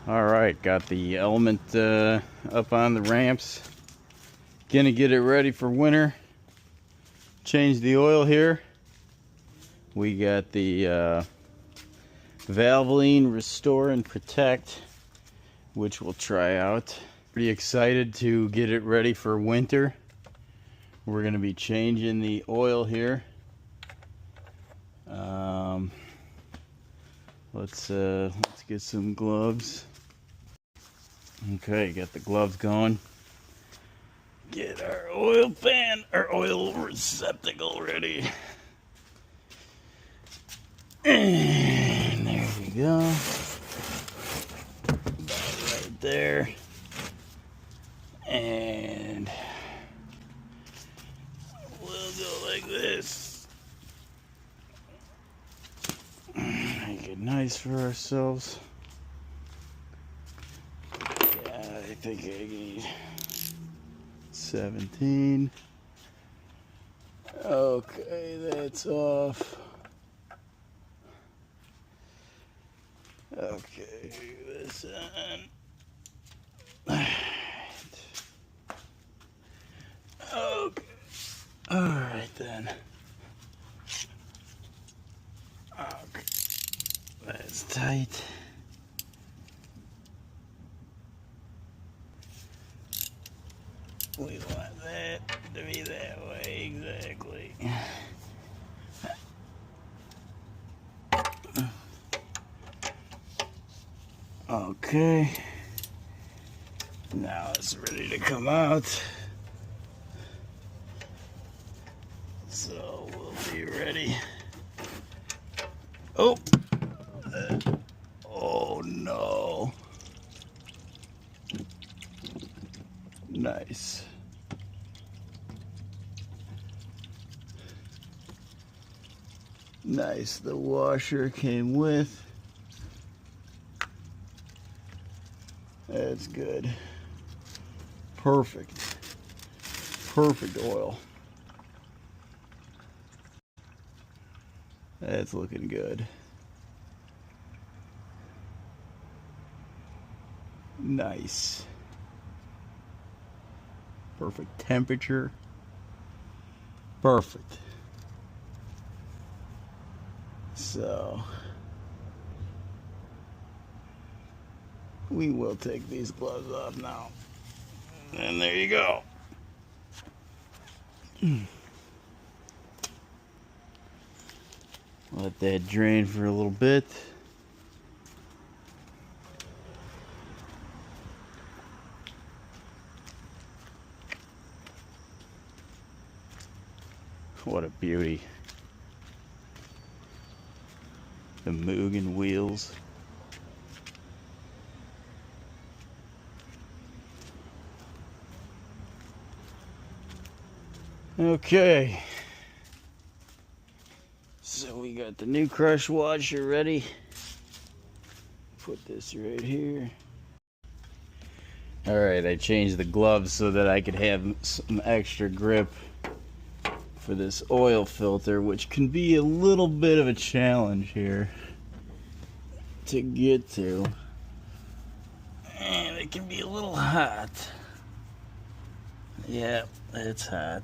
Alright, got the element up on the ramps. Gonna get it ready for winter. Change the oil here. We got the Valvoline Restore and Protect, which we'll try out. Pretty excited to get it ready for winter. We're gonna be changing the oil here. Let's get some gloves. Okay, got the gloves going. Get our oil pan, our oil receptacle ready. And there we go. About right there. And we'll go like this. Make it nice for ourselves. Yeah, I think I need 17. Okay, that's off. Okay, this on. Okay. Alright then. Okay. That's tight. We want that to be that way, exactly. Okay. Now it's ready to come out. So we'll be ready. Oh! Oh no. Nice. Nice. The washer came with. That's good. Perfect. Perfect oil. That's looking good. Nice. Perfect temperature. Perfect. So we will take these gloves off now. And there you go. Let that drain for a little bit. What a beauty. The Mugen wheels. Okay. So we got the new crush washer ready. Put this right here. Alright, I changed the gloves so that I could have some extra grip for this oil filter, which can be a little bit of a challenge here to get to. And it can be a little hot. Yeah, it's hot.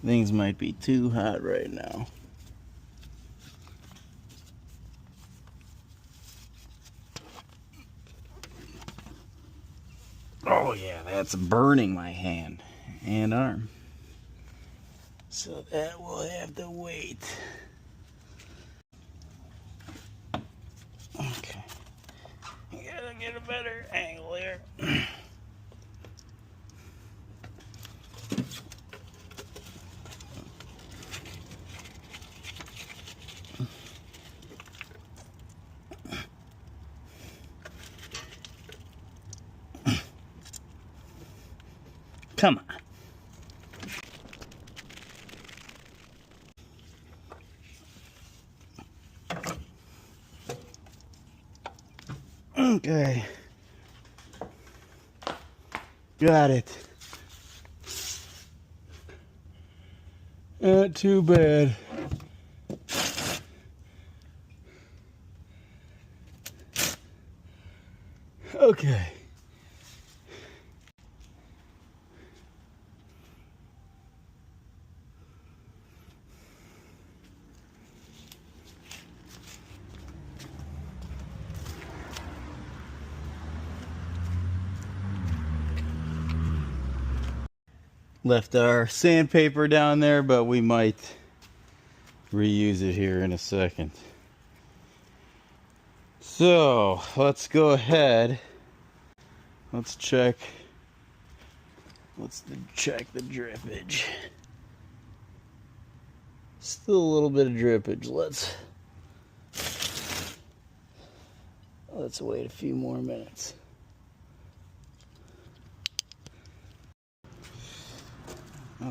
Things might be too hot right now. Oh yeah, that's burning my hand and arm. So that will have to wait. Okay. You gotta get a better angle here. Come on. Okay. Got it. Not too bad. Okay. Left our sandpaper down there, but we might reuse it here in a second. So let's go ahead. Let's check. Let's check the drippage. Still a little bit of drippage. Let's wait a few more minutes.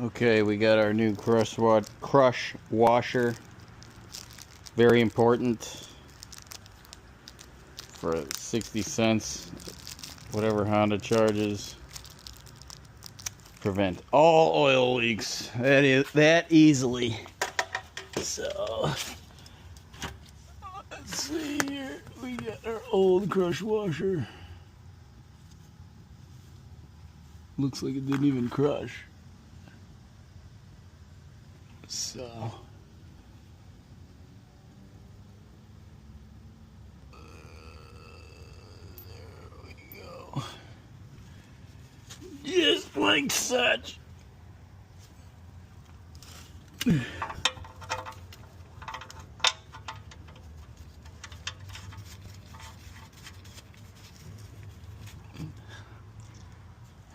Okay, we got our new crush washer. Very important for 60 cents. Whatever Honda charges. Prevent all oil leaks that easily. So let's see here. We got our old crush washer. Looks like it didn't even crush. So there we go. Just like such.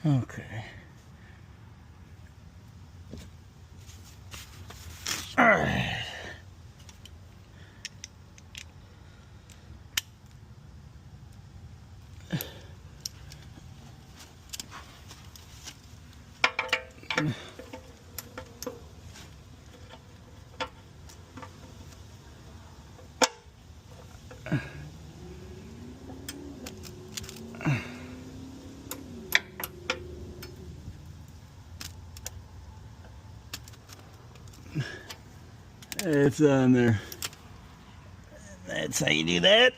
Okay. All right. It's on there. That's how you do that.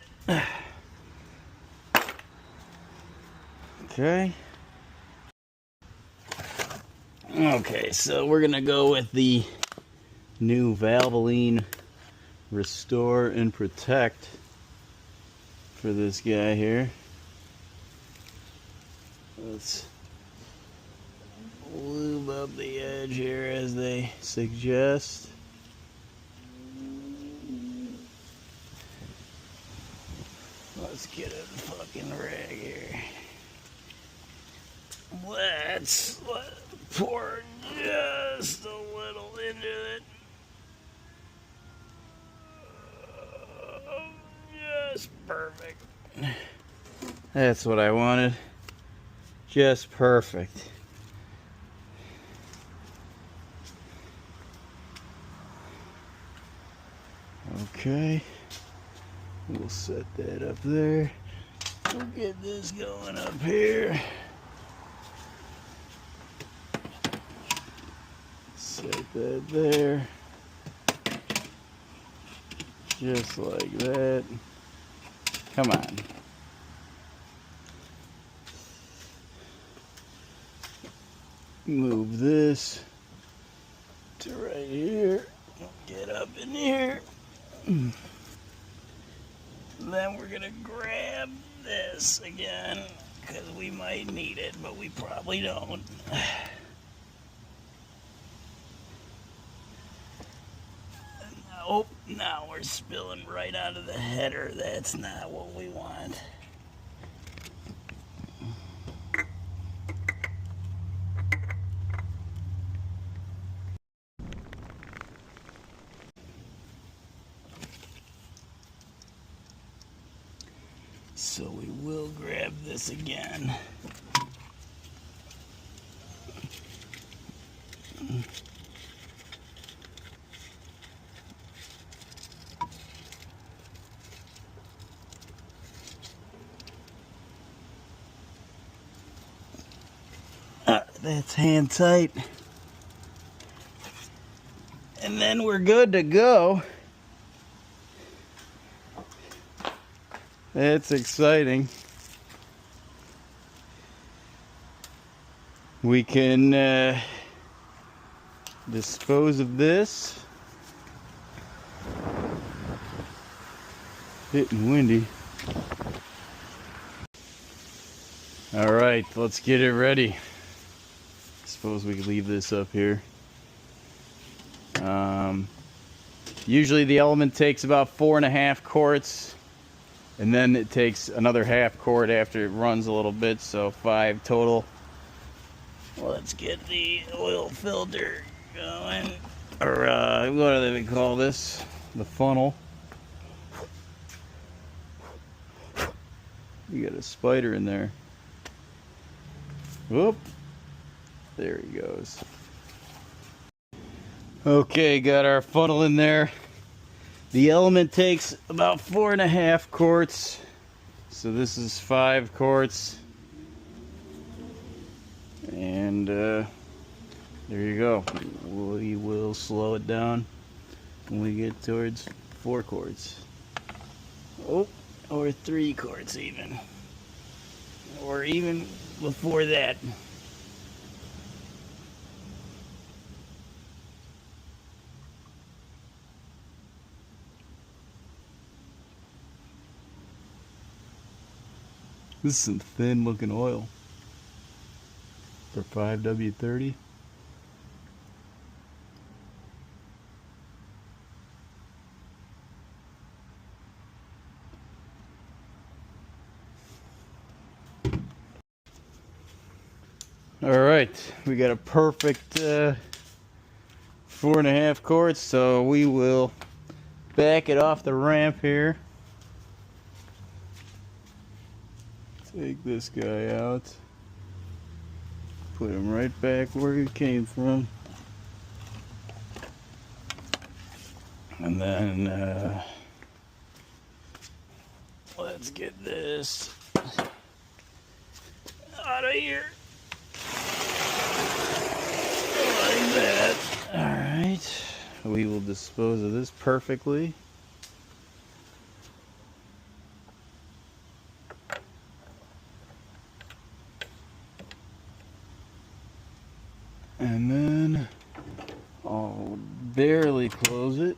Okay. Okay, so we're gonna go with the new Valvoline Restore and Protect for this guy here. Let's lube up the edge here as they suggest. Let's get a fucking rag here. Let's pour just a little into it. Just perfect. That's what I wanted. Just perfect. Okay. We'll set that up there. We'll get this going up here. Set that there. Just like that. Come on. Move this to right here. Get up in here. Then we're gonna grab this again because we might need it, but we probably don't. Oh, now we're spilling right out of the header. That's not what we want. So we will grab this again. That's hand tight. And then we're good to go. That's exciting. We can dispose of this. Hitting windy. All right, let's get it ready. Suppose we could leave this up here. Usually the element takes about 4.5 quarts, and then it takes another half quart after it runs a little bit, so 5 total. Well, let's get the oil filter going, or what do they call this? The funnel. You got a spider in there. Whoop. There he goes. Okay, got our funnel in there. The element takes about 4.5 quarts. So this is 5 quarts. And there you go. We will slow it down when we get towards 4 quarts. Oh, or 3 quarts even. Or even before that. This is some thin looking oil for 5W-30. All right, we got a perfect 4.5 quarts, so we will back it off the ramp here. Take this guy out. Put him right back where he came from. And then let's get this out of here. Like that. Alright. We will dispose of this perfectly. And then I'll barely close it.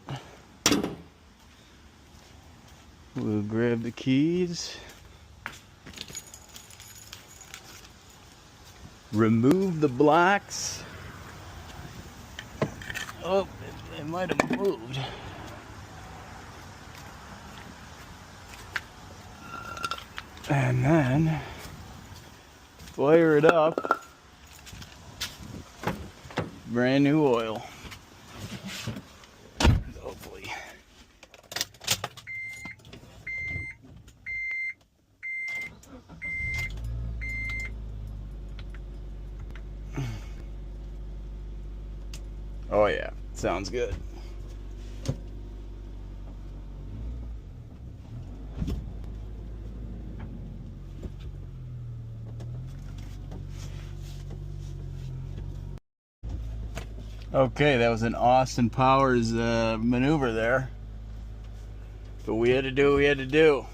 We'll grab the keys. Remove the blocks. Oh, it might have moved. And then fire it up. Brand new oil. Hopefully. Oh yeah, sounds good. Okay, that was an Austin Powers maneuver there. But we had to do what we had to do.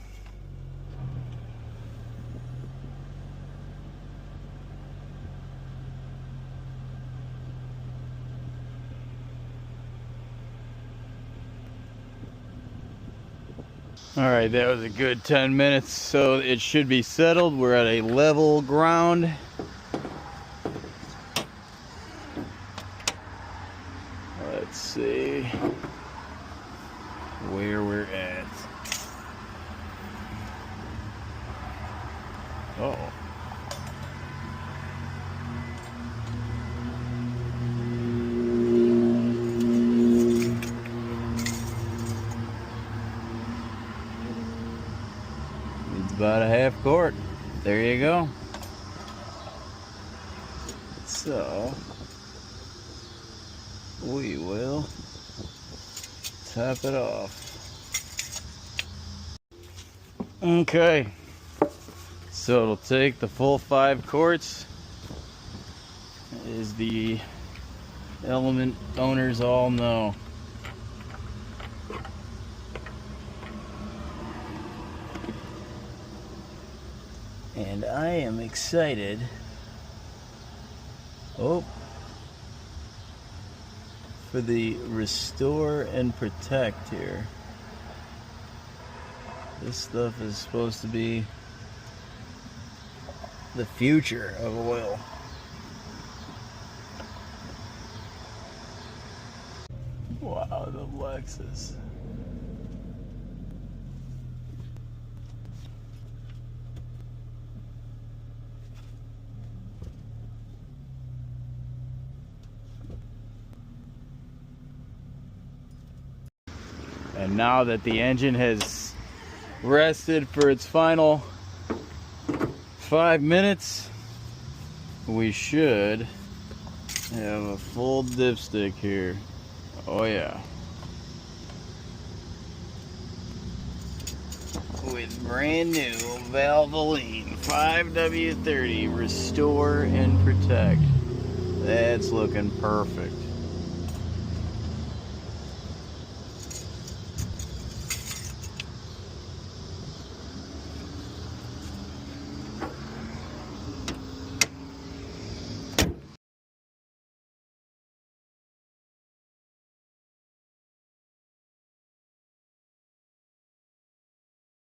Alright, that was a good 10 minutes, so it should be settled. We're at a level ground. Let's see where we're at. Oh. It's about a half quart. There you go. So we will top it off. Okay, so it'll take the full 5 quarts as the element owners all know. And I am excited. Oh, for the restore and protect here. This stuff is supposed to be the future of oil. Wow, the Lexus. And now that the engine has rested for its final 5 minutes, we should have a full dipstick here. Oh yeah. With brand new Valvoline 5W-30 Restore and Protect. That's looking perfect.